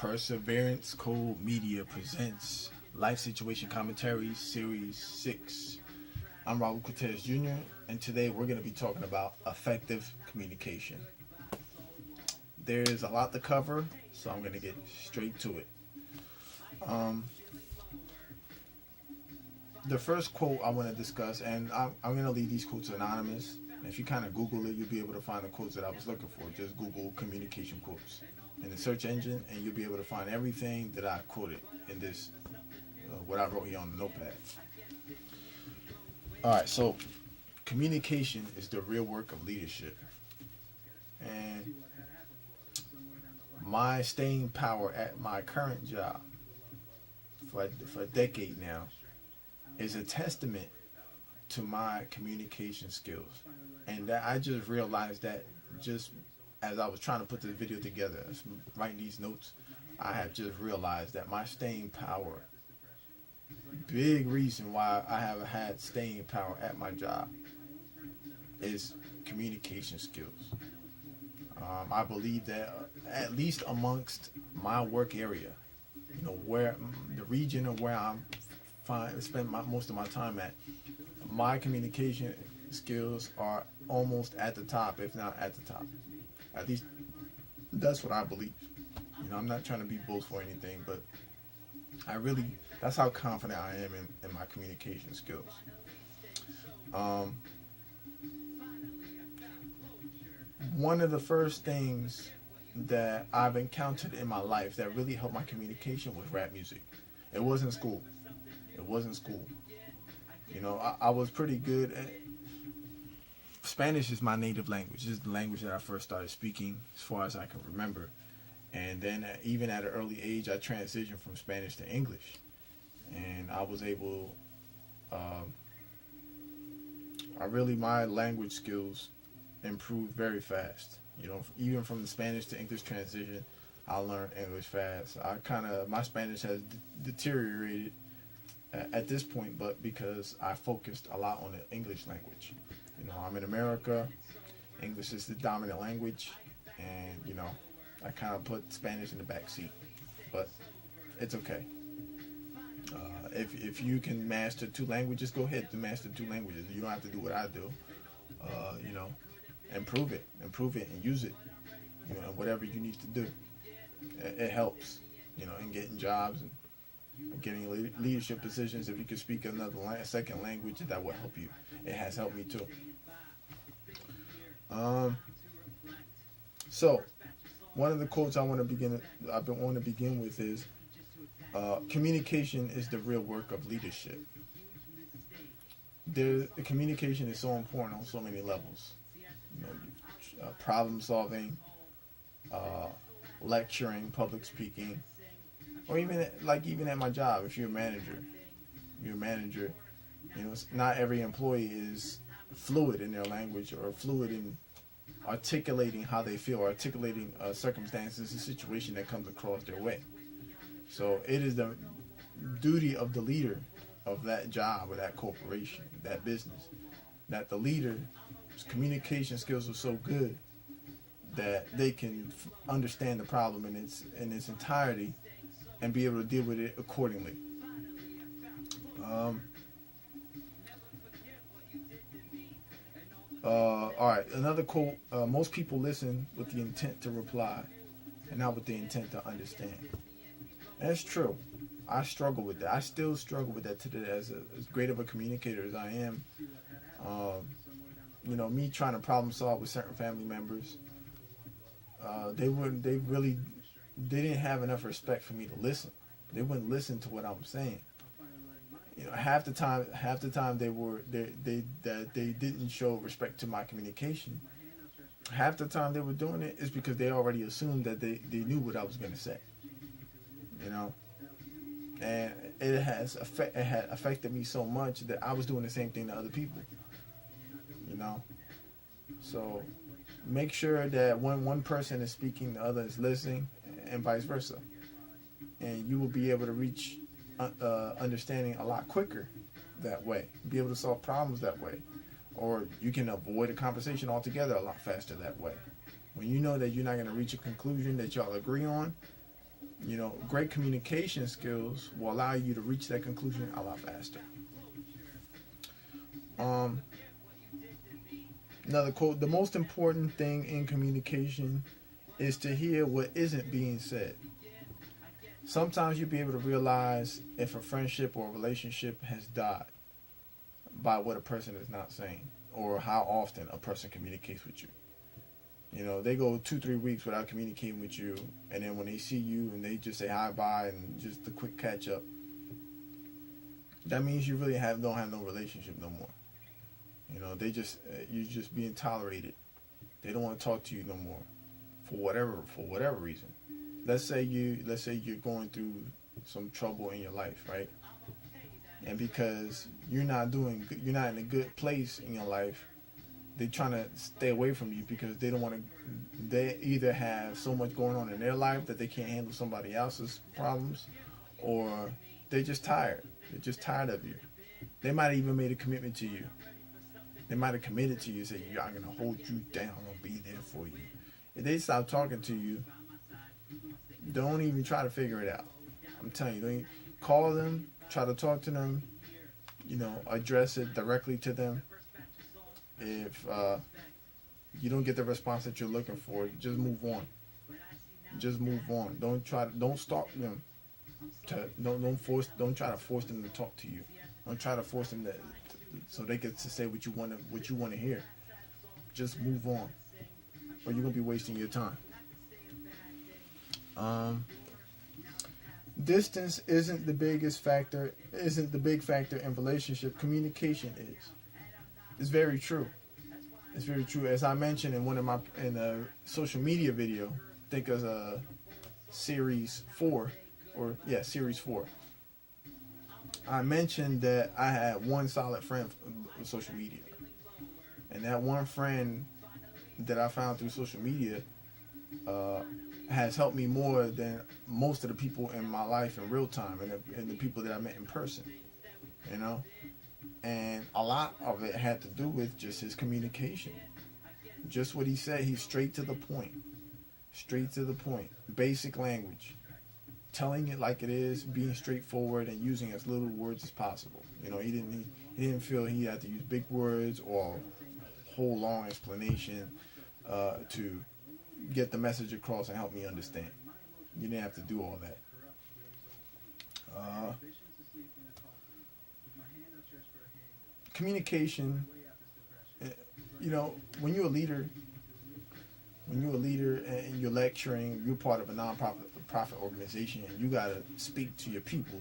Perseverance Code Media presents Life Situation Commentaries Series 6. I'm Raul Cortez Jr., and today we're going to be talking about effective communication. There's a lot to cover, so I'm going to get straight to it. The first quote I want to discuss, and I'm going to leave these quotes anonymous. If you kind of Google it, you'll be able to find the quotes that I was looking for. Just Google communication quotes in the search engine, and you'll be able to find everything that I quoted in this, what I wrote here on the notepad. Alright, so communication is the real work of leadership. And my staying power at my current job for a decade now is a testament to my communication skills. And that I just realized that just as I was trying to put this video together, writing these notes, I have just realized that my staying power, big reason why I have had staying power at my job, is communication skills. I believe that at least amongst my work area, where the region of where I'm spend most of my time at, my communication skills are almost at the top, if not at the top. At least that's what I believe. I'm not trying to be boastful or anything, but that's how confident I am in my communication skills. One of the first things that I've encountered in my life that really helped my communication was rap music. It wasn't school. I was pretty good at Spanish. Is my native language. This is the language that I first started speaking as far as I can remember. And then even at an early age, I transitioned from Spanish to English. And I was able, my language skills improved very fast. Even from the Spanish to English transition, I learned English fast. My Spanish has deteriorated at this point, but because I focused a lot on the English language. I'm in America. English is the dominant language, and I kind of put Spanish in the back seat, but it's okay. If you can master two languages, go ahead to master two languages. You don't have to do what I do. Improve it and use it. Whatever you need to do, it helps. In getting jobs and getting leadership positions. If you can speak a second language, that will help you. It has helped me too. So one of the quotes I want to begin with is, communication is the real work of leadership. The communication is so important on so many levels. Problem solving, lecturing, public speaking, or even at my job. If you're a manager, not every employee is fluid in their language or fluid in articulating how they feel, articulating circumstances, a situation that comes across their way. So it is the duty of the leader of that job or that corporation, that business, that the leader's communication skills are so good that they can understand the problem in its entirety and be able to deal with it accordingly. Alright, another quote, most people listen with the intent to reply and not with the intent to understand. And that's true. I struggle with that. I still struggle with that today as great of a communicator as I am. Me trying to problem solve with certain family members. They didn't have enough respect for me to listen. They wouldn't listen to what I'm saying. Half the time they didn't show respect to my communication. Half the time they were doing it is because they already assumed that they knew what I was going to say. And it had affected me so much that I was doing the same thing to other people. So make sure that when one person is speaking, the other is listening, and vice versa. And you will be able to reach understanding a lot quicker that way. Be able to solve problems that way. Or you can avoid a conversation altogether a lot faster that way. When you know that you're not going to reach a conclusion that y'all agree on, Great communication skills will allow you to reach that conclusion a lot faster. Another quote: the most important thing in communication is to hear what isn't being said. Sometimes you'll be able to realize if a friendship or a relationship has died by what a person is not saying, or how often a person communicates with you. They go 2-3 weeks without communicating with you, and then when they see you and they just say hi, bye, and just a quick catch up, that means you really don't have no relationship no more. You're just being tolerated. They don't want to talk to you no more, for whatever reason. Let's say you're going through some trouble in your life, right? And because you're not in a good place in your life, they're trying to stay away from you because they don't want to. They either have so much going on in their life that they can't handle somebody else's problems, or they're just tired. They're just tired of you. They might have even made a commitment to you. They might have committed to you, say, I'm going to hold you down. I'll be there for you. If they stop talking to you, don't even try to figure it out. I'm telling you, don't even call them, try to talk to them, address it directly to them. If you don't get the response that you're looking for, just move on. Just move on. Don't stop them. Don't try to force them to talk to you. Don't try to force them so they get to say what you want to hear. Just move on, or you're gonna be wasting your time. Distance isn't the big factor in relationship. Communication is. It's very true. It's very true. As I mentioned in a social media video, I think it was series 4, series 4. I mentioned that I had one solid friend with social media, and that one friend that I found through social media has helped me more than most of the people in my life in real time, and the people that I met in person. And a lot of it had to do with just his communication. Just what he said. He's straight to the point. Basic language. Telling it like it is, being straightforward, and using as little words as possible. He didn't feel he had to use big words or a whole long explanation to get the message across and help me understand. You didn't have to do all that. Communication. When you're a leader and you're lecturing, you're part of a non-profit organization, and you got to speak to your people.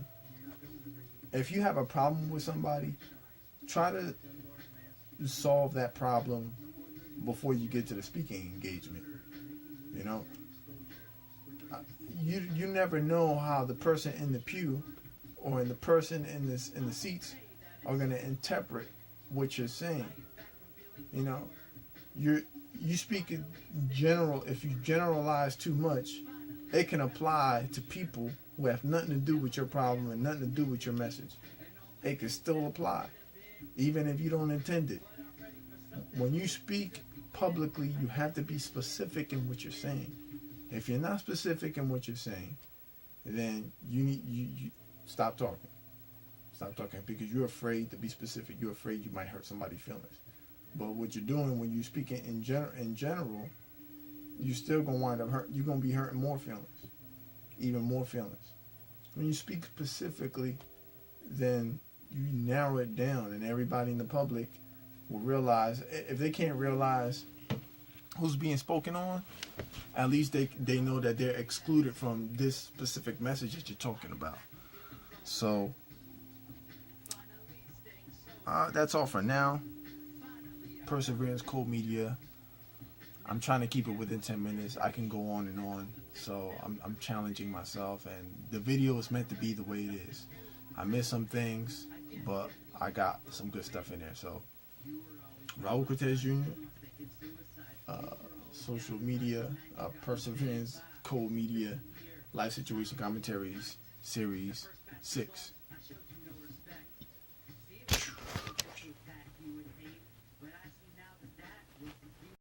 If you have a problem with somebody, try to solve that problem before you get to the speaking engagement. You never know how the person in the pew or the person in the seats are going to interpret what you're saying. You speak in general. If you generalize too much, it can apply to people who have nothing to do with your problem and nothing to do with your message. It can still apply, even if you don't intend it. When you speak publicly, you have to be specific in what you're saying. If you're not specific in what you're saying, then you stop talking. Stop talking because you're afraid to be specific. You're afraid you might hurt somebody's feelings. But what you're doing when you're speaking in general, you're still gonna wind up you're gonna be hurting more feelings, even more feelings. When you speak specifically, then you narrow it down, and everybody in the public will realize. If they can't realize who's being spoken on, at least they know that they're excluded from this specific message that you're talking about. So that's all for now. Perseverance Code Media. I'm trying to keep it within 10 minutes. I can go on and on. So I'm challenging myself, and the video is meant to be the way it is. I missed some things, but I got some good stuff in there. So Raul Cortez Jr., social media, Perseverance Code Media, Life Situation Commentaries, Series 6.